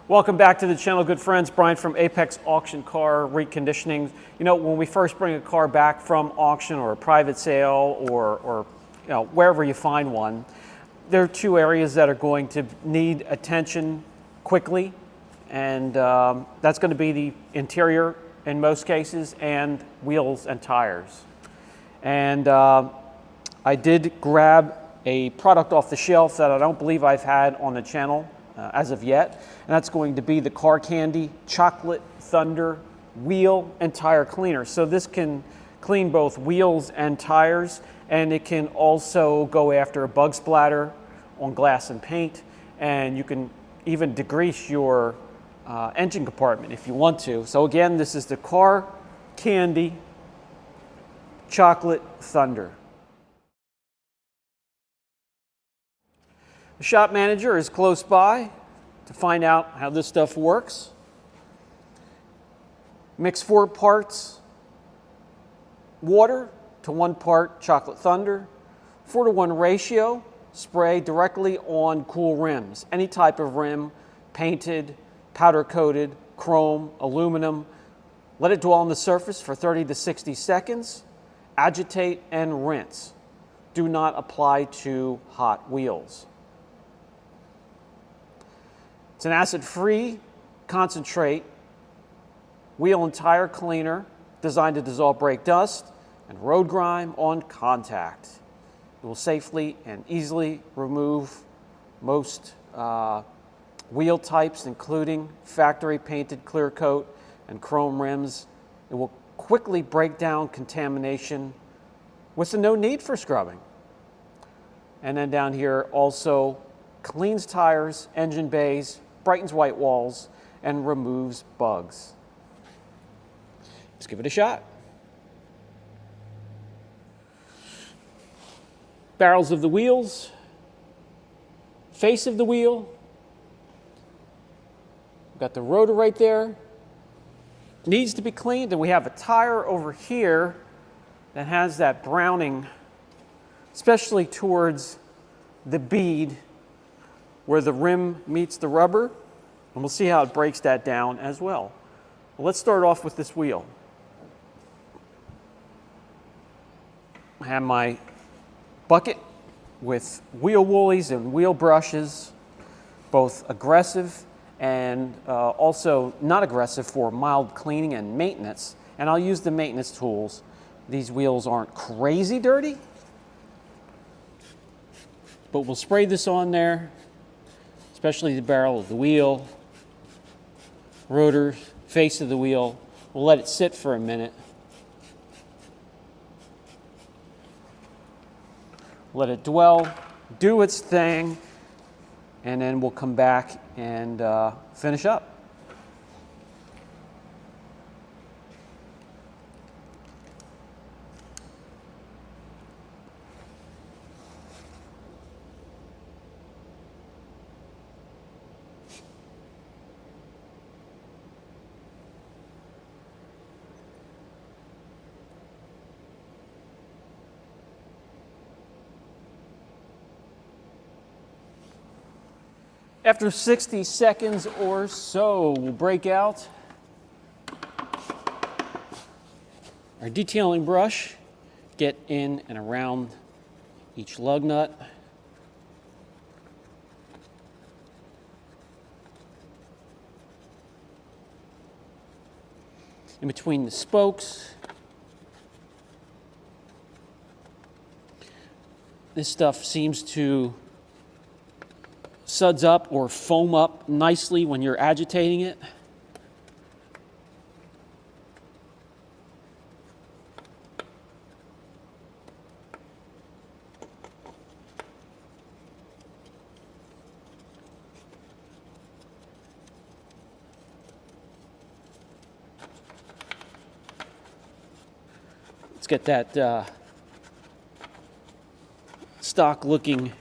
Welcome back to the channel, good friends. Brian from Apex Auction Car Reconditioning. You know, when we first bring a car back from auction or a private sale or you know, wherever you find one, there are two areas that are going to need attention quickly, and that's going to be the interior in most cases and wheels and tires. And I did grab a product off the shelf that I don't believe I've had on the channel as of yet, and that's going to be the Car Candy Chocolate Thunder Wheel and Tire Cleaner. So this can clean both wheels and tires, and it can also go after bug splatter on glass and paint, and you can even degrease your engine compartment if you want to. So again, this is the Car Candy Chocolate Thunder. The shop manager is close by to find out how this stuff works. Mix 4 parts water to 1 part Chocolate Thunder, 4-to-1 ratio. Spray directly on cool rims, any type of rim, painted, powder coated, chrome, aluminum. Let it dwell on the surface for 30 to 60 seconds. Agitate and rinse. Do not apply to hot wheels. It's an acid-free concentrate wheel and tire cleaner designed to dissolve brake dust and road grime on contact. It will safely and easily remove most wheel types, including factory painted clear coat and chrome rims. It will quickly break down contamination with no need for scrubbing. And then down here also cleans tires, engine bays, brightens white walls, and removes bugs. Let's give it a shot. Barrels of the wheels, face of the wheel. We've got the rotor right there. Needs to be cleaned, and we have a tire over here that has that browning, especially towards the bead where the rim meets the rubber, and we'll see how it breaks that down as well. Well, let's start off with this wheel. I have my bucket with wheel woolies and wheel brushes, both aggressive and also not aggressive for mild cleaning and maintenance. And I'll use the maintenance tools. These wheels aren't crazy dirty, but we'll spray this on there, especially the barrel of the wheel, rotor, face of the wheel. We'll let it sit for a minute. Let it dwell, do its thing, and then we'll come back and finish up. After 60 seconds or so, we'll break out our detailing brush, get in and around each lug nut. In between the spokes. This stuff seems to suds up or foam up nicely when you're agitating it. Let's get that stock looking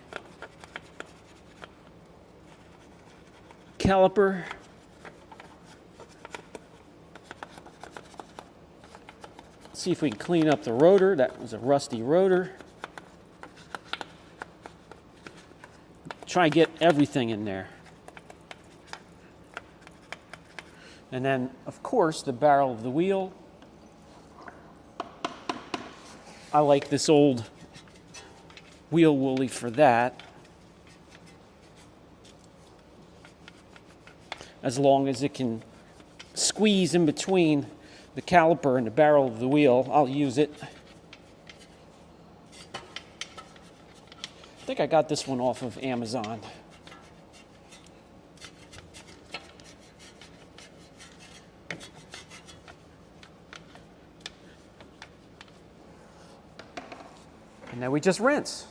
caliper. See if we can clean up the rotor. That was a rusty rotor. Try and get everything in there. And then, of course, the barrel of the wheel. I like this old wheel woolly for that, as long as it can squeeze in between the caliper and the barrel of the wheel, I'll use it. I think I got this one off of Amazon. And then we just rinse.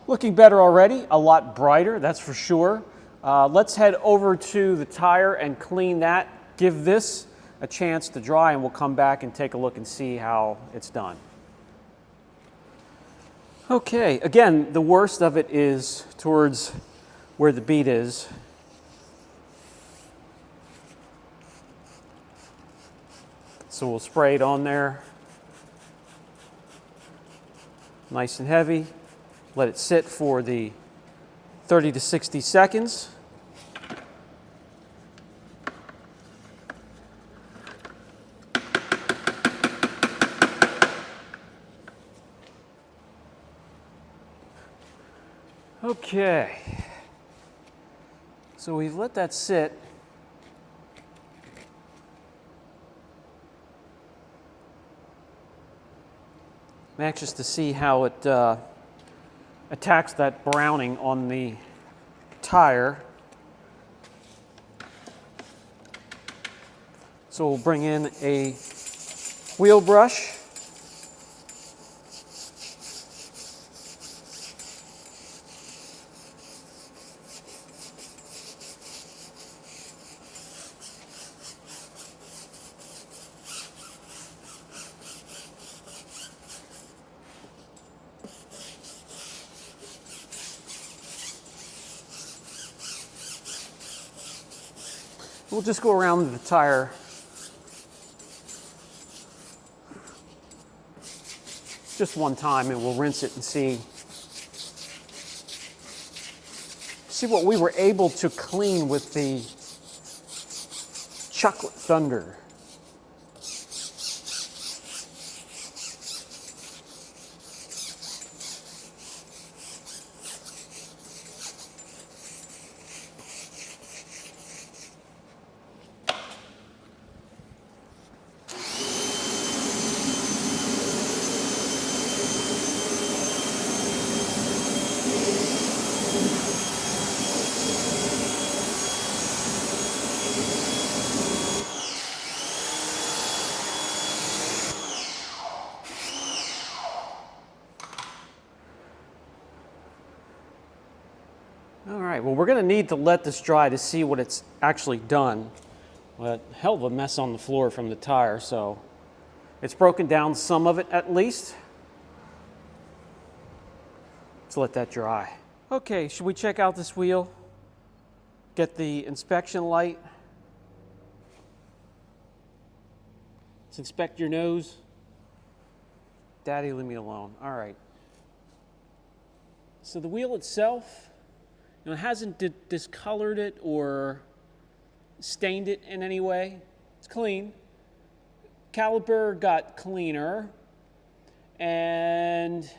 Looking better already, a lot brighter, that's for sure. Let's head over to the tire and clean that. Give this a chance to dry, and we'll come back and take a look and see how it's done. Okay, again, the worst of it is towards where the bead is. So we'll spray it on there. Nice and heavy. Let it sit for the 30 to 60 seconds. Okay. So we've let that sit. I'm anxious to see how it attacks that browning on the tire. So we'll bring in a wheel brush. We'll just go around the tire just one time, and we'll rinse it and see what we were able to clean with the Chocolate Thunder. All right, well, we're going to need to let this dry to see what it's actually done. But hell of a mess on the floor from the tire, so it's broken down some of it at least. Let's let that dry. Okay, should we check out this wheel? Get the inspection light. Let's inspect your nose. Daddy, leave me alone. All right. So the wheel itself, it hasn't discolored it or stained it in any way. It's clean. Caliper got cleaner, and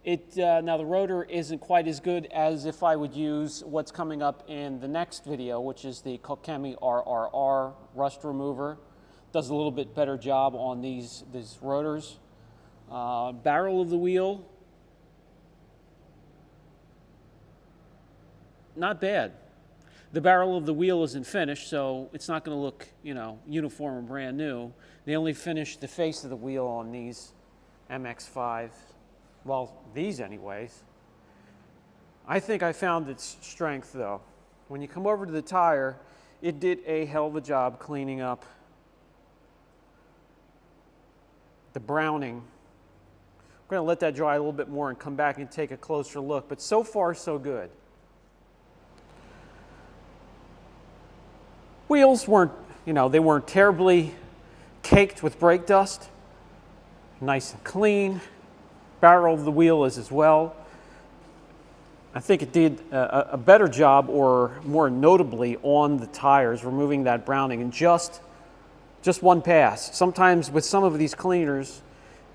now the rotor isn't quite as good as if I would use what's coming up in the next video, which is the Kokemi RRR rust remover. Does a little bit better job on these rotors. Barrel of the wheel, not bad. The barrel of the wheel isn't finished, so it's not going to look, uniform and brand new. They only finished the face of the wheel on these MX5. Well, these anyways. I think I found its strength, though. when you come over to the tire, it did a hell of a job cleaning up the browning. I'm going to let that dry a little bit more and come back and take a closer look, but so far so good. Wheels weren't, they weren't terribly caked with brake dust. Nice and clean. Barrel of the wheel is as well. I think it did a better job, or more notably on the tires, removing that browning in just one pass. Sometimes with some of these cleaners,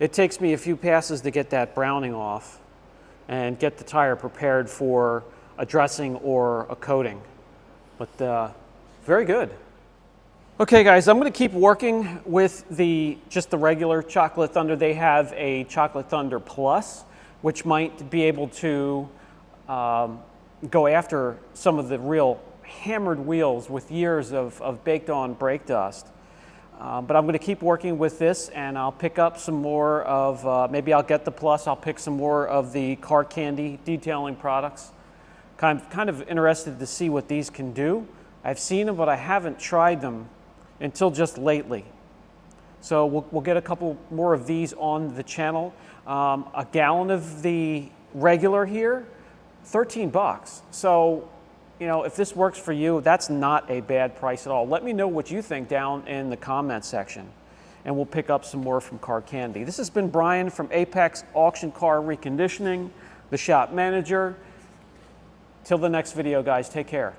it takes me a few passes to get that browning off and get the tire prepared for a dressing or a coating. But very good. Okay guys, I'm going to keep working with just the regular Chocolate Thunder. They have a Chocolate Thunder Plus, which might be able to go after some of the real hammered wheels with years of baked on brake dust. But I'm going to keep working with this, and I'll pick up some more of, maybe I'll get the Plus, I'll pick some more of the Car Candy detailing products. Kind of interested to see what these can do. I've seen them, but I haven't tried them until just lately. So we'll get a couple more of these on the channel. A gallon of the regular here, $13. So, if this works for you, that's not a bad price at all. Let me know what you think down in the comment section, and we'll pick up some more from Car Candy. This has been Brian from Apex Auction Car Reconditioning, the shop manager. Till the next video, guys, take care.